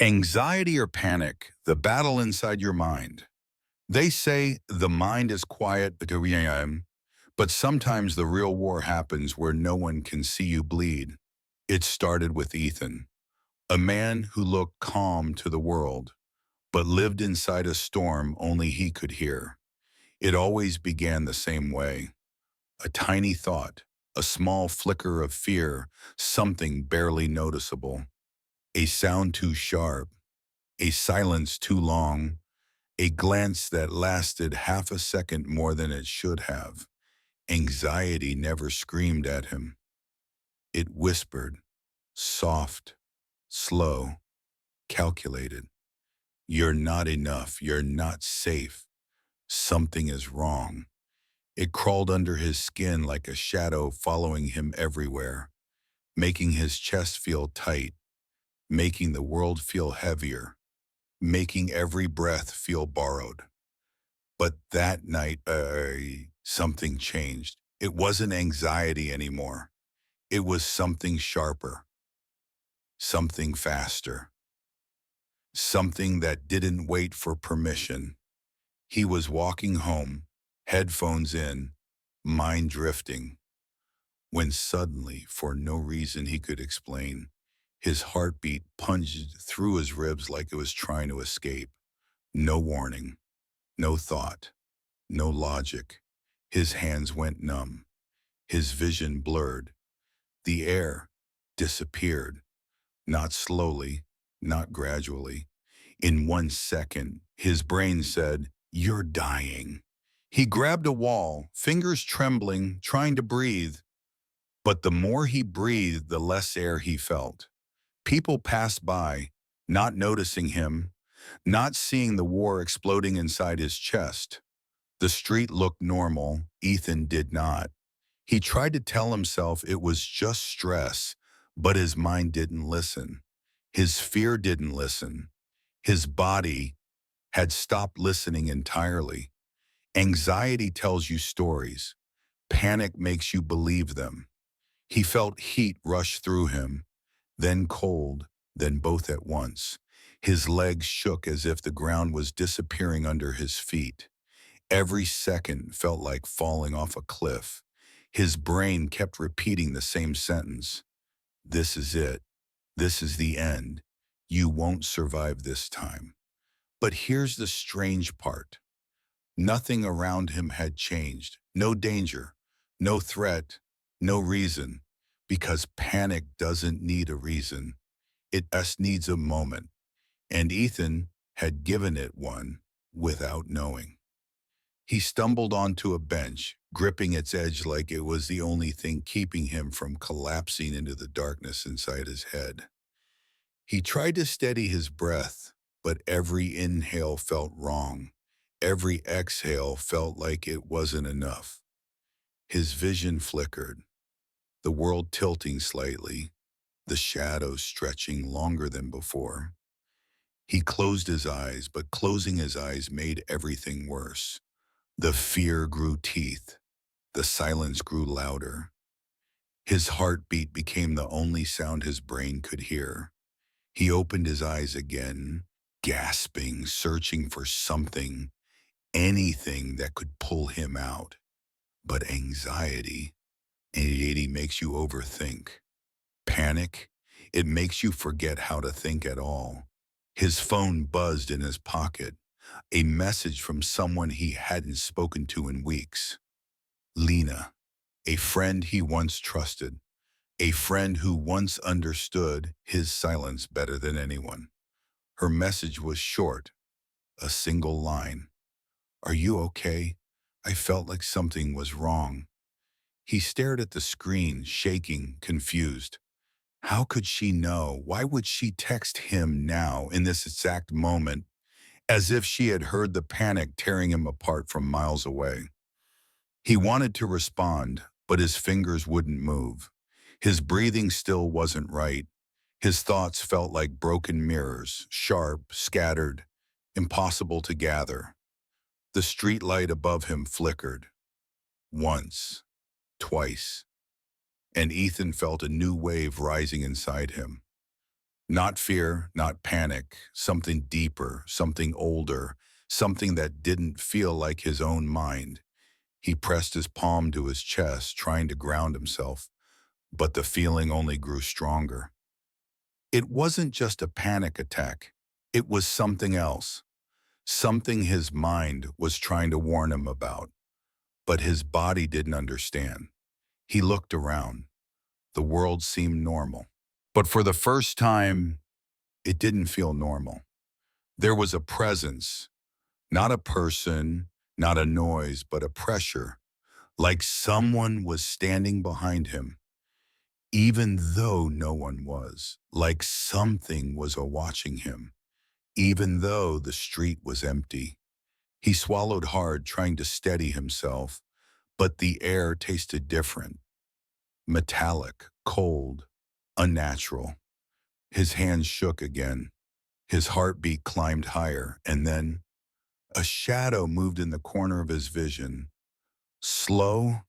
Anxiety or panic, the battle inside your mind. They say the mind is quiet, but sometimes the real war happens where no one can see you bleed. It started with Ethan, a man who looked calm to the world, but lived inside a storm only he could hear. It always began the same way. A tiny thought, a small flicker of fear, something barely noticeable. A sound too sharp, a silence too long, a glance that lasted half a second more than it should have. Anxiety never screamed at him. It whispered, soft, slow, calculated. You're not enough. You're not safe. Something is wrong. It crawled under his skin like a shadow following him everywhere, making his chest feel tight, making the world feel heavier, making every breath feel borrowed. But that night, something changed. It wasn't anxiety anymore. It was something sharper, something faster, something that didn't wait for permission. He was walking home, headphones in, mind drifting, when suddenly, for no reason he could explain, his heartbeat punched through his ribs like it was trying to escape. No warning, no thought, no logic. His hands went numb. His vision blurred. The air disappeared, not slowly, not gradually. In 1 second, his brain said, "You're dying." He grabbed a wall, fingers trembling, trying to breathe. But the more he breathed, the less air he felt. People passed by, not noticing him, not seeing the war exploding inside his chest. The street looked normal. Ethan did not. He tried to tell himself it was just stress, but his mind didn't listen. His fear didn't listen. His body had stopped listening entirely. Anxiety tells you stories. Panic makes you believe them. He felt heat rush through him, then cold, then both at once. His legs shook as if the ground was disappearing under his feet. Every second felt like falling off a cliff. His brain kept repeating the same sentence. This is it. This is the end. You won't survive this time. But here's the strange part. Nothing around him had changed. No danger, no threat, no reason. Because panic doesn't need a reason. It just needs a moment. And Ethan had given it one without knowing. He stumbled onto a bench, gripping its edge like it was the only thing keeping him from collapsing into the darkness inside his head. He tried to steady his breath, but every inhale felt wrong. Every exhale felt like it wasn't enough. His vision flickered, the world tilting slightly, the shadows stretching longer than before. He closed his eyes, but closing his eyes made everything worse. The fear grew teeth. The silence grew louder. His heartbeat became the only sound his brain could hear. He opened his eyes again, gasping, searching for something, anything that could pull him out. But anxiety makes you overthink. Panic, it makes you forget how to think at all. His phone buzzed in his pocket, a message from someone he hadn't spoken to in weeks. Lena, a friend he once trusted, a friend who once understood his silence better than anyone. Her message was short, a single line. "Are you okay?" I felt like something was wrong. He stared at the screen, shaking, confused. How could she know? Why would she text him now, in this exact moment, as if she had heard the panic tearing him apart from miles away? He wanted to respond, but his fingers wouldn't move. His breathing still wasn't right. His thoughts felt like broken mirrors, sharp, scattered, impossible to gather. The streetlight above him flickered. Once, twice, and Ethan felt a new wave rising inside him. Not fear, not panic, something deeper, something older, something that didn't feel like his own mind. He pressed his palm to his chest, trying to ground himself, but the feeling only grew stronger. It wasn't just a panic attack. It was something else, something his mind was trying to warn him about, but his body didn't understand. He looked around. The world seemed normal. But for the first time, it didn't feel normal. There was a presence, not a person, not a noise, but a pressure, like someone was standing behind him, even though no one was, like something was watching him, even though the street was empty. He swallowed hard, trying to steady himself, but the air tasted different, metallic, cold, unnatural. His hands shook again. His heartbeat climbed higher, and then a shadow moved in the corner of his vision. Slow,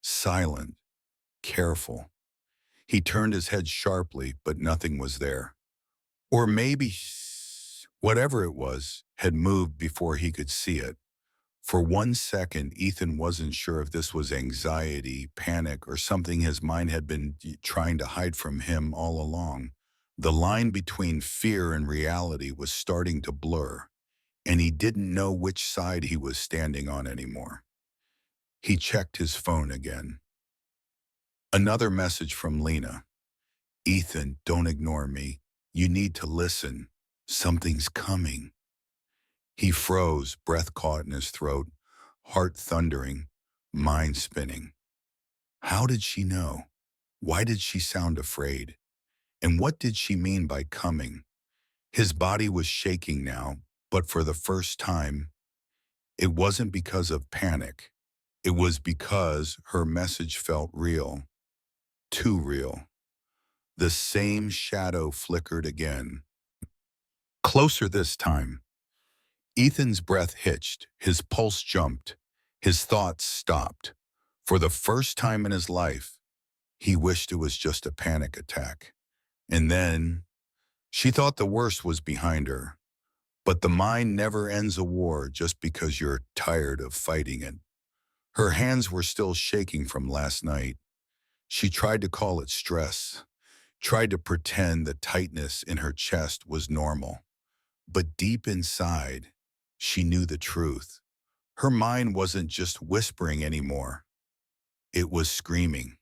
silent, careful. He turned his head sharply, but nothing was there. Or maybe whatever it was had moved before he could see it. For 1 second, Ethan wasn't sure if this was anxiety, panic, or something his mind had been trying to hide from him all along. The line between fear and reality was starting to blur, and he didn't know which side he was standing on anymore. He checked his phone again. Another message from Lena. Ethan, don't ignore me. You need to listen. Something's coming. He froze, breath caught in his throat, heart thundering, mind spinning. How did she know? Why did she sound afraid? And what did she mean by coming? His body was shaking now, but for the first time, it wasn't because of panic. It was because her message felt real, too real. The same shadow flickered again. Closer this time. Ethan's breath hitched, his pulse jumped, his thoughts stopped. For the first time in his life, he wished it was just a panic attack. And then, she thought the worst was behind her. But the mind never ends a war just because you're tired of fighting it. Her hands were still shaking from last night. She tried to call it stress, tried to pretend the tightness in her chest was normal. But deep inside, she knew the truth. Her mind wasn't just whispering anymore. It was screaming.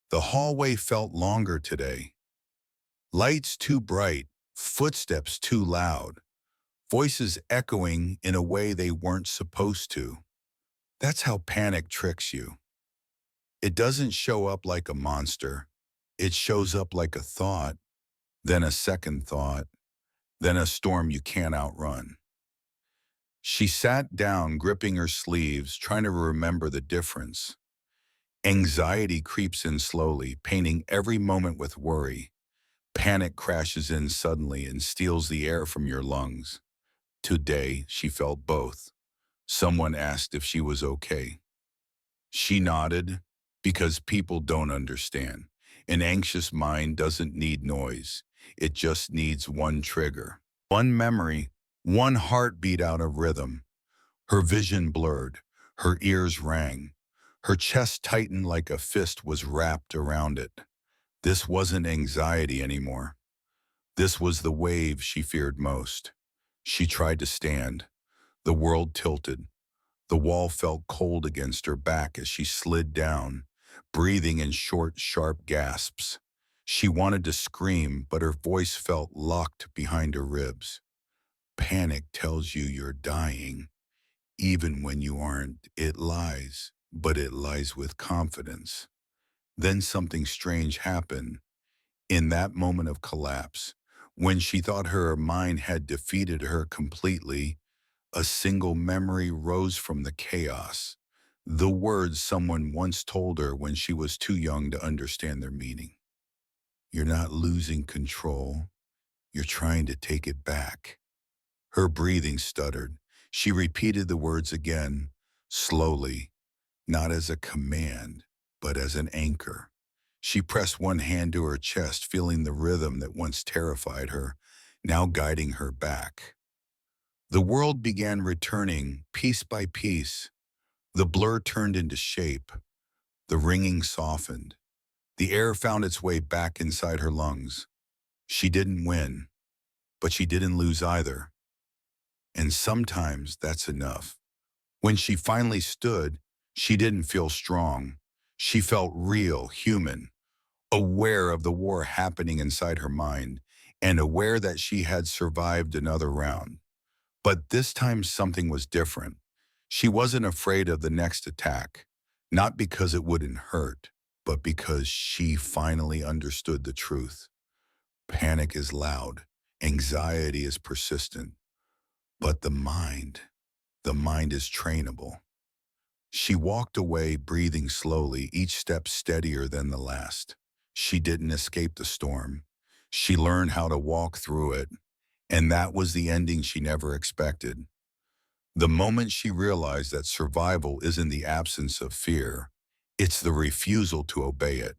The hallway felt longer today. Lights too bright, footsteps too loud, voices echoing in a way they weren't supposed to. That's how panic tricks you. It doesn't show up like a monster. It shows up like a thought, then a second thought, then a storm you can't outrun. She sat down, gripping her sleeves, trying to remember the difference. Anxiety creeps in slowly, painting every moment with worry. Panic crashes in suddenly and steals the air from your lungs. Today, she felt both. Someone asked if she was okay. She nodded, because people don't understand. An anxious mind doesn't need noise. It just needs one trigger, one memory, one heartbeat out of rhythm. Her vision blurred, her ears rang, her chest tightened like a fist was wrapped around it. This wasn't anxiety anymore. This was the wave she feared most. She tried to stand. The world tilted. The wall felt cold against her back as she slid down, breathing in short, sharp gasps. She wanted to scream, but her voice felt locked behind her ribs. Panic tells you you're dying. Even when you aren't, it lies, but it lies with confidence. Then something strange happened. In that moment of collapse, when she thought her mind had defeated her completely, a single memory rose from the chaos. The words someone once told her when she was too young to understand their meaning. You're not losing control. You're trying to take it back. Her breathing stuttered. She repeated the words again, slowly, not as a command, but as an anchor. She pressed one hand to her chest, feeling the rhythm that once terrified her, now guiding her back. The world began returning piece by piece. The blur turned into shape. The ringing softened. The air found its way back inside her lungs. She didn't win, but she didn't lose either. And sometimes that's enough. When she finally stood, she didn't feel strong. She felt real, human, aware of the war happening inside her mind, and aware that she had survived another round. But this time something was different. She wasn't afraid of the next attack, not because it wouldn't hurt, but because she finally understood the truth. Panic is loud, anxiety is persistent, but the mind is trainable. She walked away, breathing slowly, each step steadier than the last. She didn't escape the storm. She learned how to walk through it, and that was the ending she never expected. The moment she realized that survival isn't the absence of fear, it's the refusal to obey it.